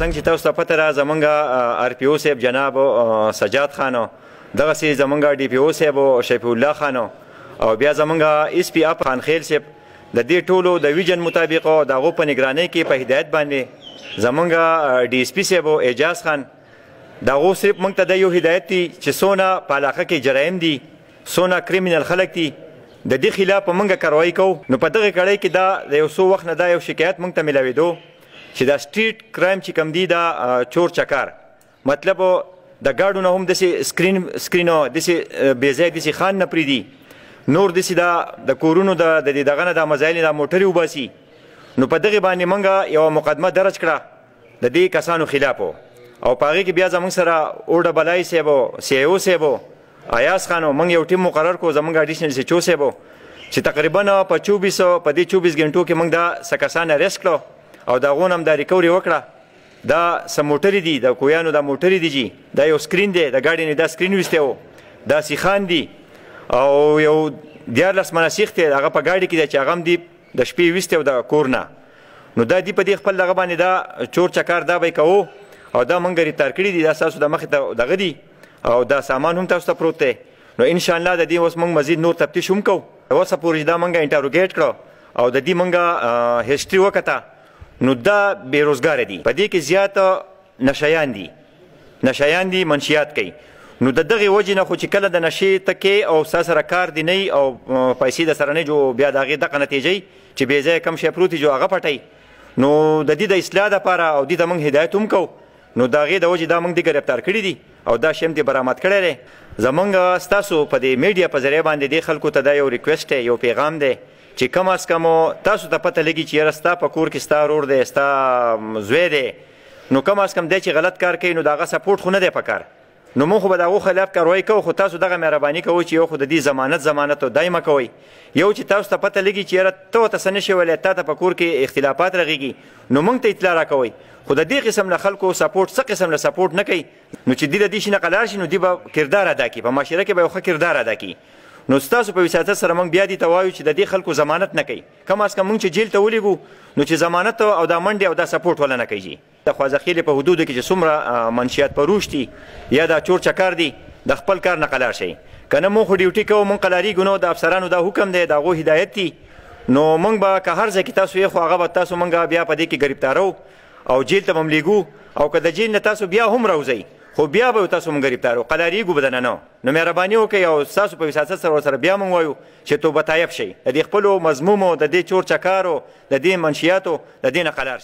څنګه چې تاسو ته پته ده زمونږ آر پی او صاحب جناب سجاد خان، دغسې زمونږ ډي پی او صاحب شفیع الله خان، او بیا زمونږ اس پی اپ خان خیل صاحب د دې ټولو د ویژن مطابق د هغو په نګرانۍ کې په هدایت باندې زمونږ ډي اس پي صاحب اعجاز خان د هغو صرف موږ ته د یو هدایت دی چې څونه په علاقه کې جرایم دي، څونه کریمینل خلک دي، د دې خلاف په موږ کاروایي کوو. نو په دغه کړۍ کې دا د یو څو وخت نه دا یو شکایت موږ ته میلاوېدو چې دا سټریټ کرایم چې کوم دی دا چور چکار، مطلب د ګاډو نه هم داسې سکرینو داسې بې ځایه داسې خان نه پرېږدي، نور داسې د کورونو د دغه نه دا مزایل دا موټرې وباسي. نو په دغې باندې موږ یوه مقدمه درج کړه د دې کسانو خلاف، او په هغې کې بیا زموږ سره او ډبل آی صاحب، سی آی او صاحب، ایاز خان، موږ یو ټیم مقرر کړو زموږ اډیشنل سی چو صاحب چې تقریبا په 24 غنټو کې موږ دا څه کسان اریسټ کړو او د هغو نه هم دا ریکوري وکړه. دا څه موټرې دي، د کویانو دا موټرې دي جي، دا یو سکرین دی، د ګاډي نه دا سکرین ویستی و، دا سیخان دي او یو 14 منه سیخ دی هغه په ګاډي کې دی چې هغه هم دي د شپې ویستی و د کور نه. نو دا دي په دې خپل دغه باندې دا چور چکار دا به یې کوو او دا موږ ریتار کړي دي، دا ستاسو د مخې ته دغه دي او دا سامان هم تاسو ته پروت دی. نو انشاءالله د دې اوس موږ مزید نور تفتیش هم کوو. اوسه پورې دا موږ انټروګیټ کړو او د دې موږ هسټري وکته. نو دا بېروزګاره دي، په دې کې زیات نشیان دي، منشیات کوي. نو د دغې وجې نه خو چې کله د نشې ته کې او ستا سره کار دی نه او پیسې د سره نه جو بیا د هغې دغه نتیجې چې بې ځایه کم شی پروت جو هغه پټوي. نو د دې د اصلاح دپاره او دې ته موږ هدایت هم کوو. نو د هغې د وجې دا موږ دې ګرفتار کړي دي او دا شی هم دې برآمد کړی دی. زموږ ستاسو په دې میډیا په ذریعه باندې دې خلکو ته دا یو ریکویسټ دی، یو پیغام دی چې کم از کم تاسو ته پته لګي چې یاره ستا په کور کې ستا ورور دی، ستا زوی دی، نو کم از کم دی چې غلط کار کوي نو د هغه سپورټ خو نه دی پکار. نو موږ خو به د هغو خلاف کاروایي کوو، خو تاسو دغه مهرباني کوئ چې یو خو د دې ضمانت او دای مه کوئ. یو چې تاسو ته پته لګي چې یاره ته ورته څه نه شې ویلی، تا ته په کور کې اختلافات رغېږي نو موږ ته اطلاع راکوئ. خو د دې قسم له خلکو سپورټ څه قسم له سپورټ نه کوي، نو چې دوی د دې شي نه قلار شي نو دوی به کردار ادا کړي، په معاشره کې به یو ښه کردار ادا کړي. نو ستاسو په وساطت سره موږ بیا دې ته وایو چې د دې خلکو ضمانت نه کوي، کم از کم موږ چې جیل ته ولیږو نو چې ضمانت او دا منډې او دا سپورټ ولا نه کوي. د خوازخیلې په حدودو کې چې څومره منشیات فروش دي یا دا چور چکار دي د خپل کار نه قلار شي. که نه موږ خو ډیوټي کوو، موږ قلاریږو، نو د افسرانو دا حکم دی، د هغو هدایت دي. نو موږ به که هر ځای کې تاسو یې خو هغه به تاسو موږ بیا په دې کې ګرفتارو او جیل ته به هم لیږو، او که د جیل نه تاسو بیا هم راوځئ خو بیا به تاسو موږ ګرفتارو، قلاریږو به دننه. نو مهرباني وکړئ او ستاسو په وساطت سره ورسره بیا موږ وایو چې توبه طایب شئ، د دې خپلو مضمومو د دې چور چکارو د دې منشیاتو د دې نه قلار شئ.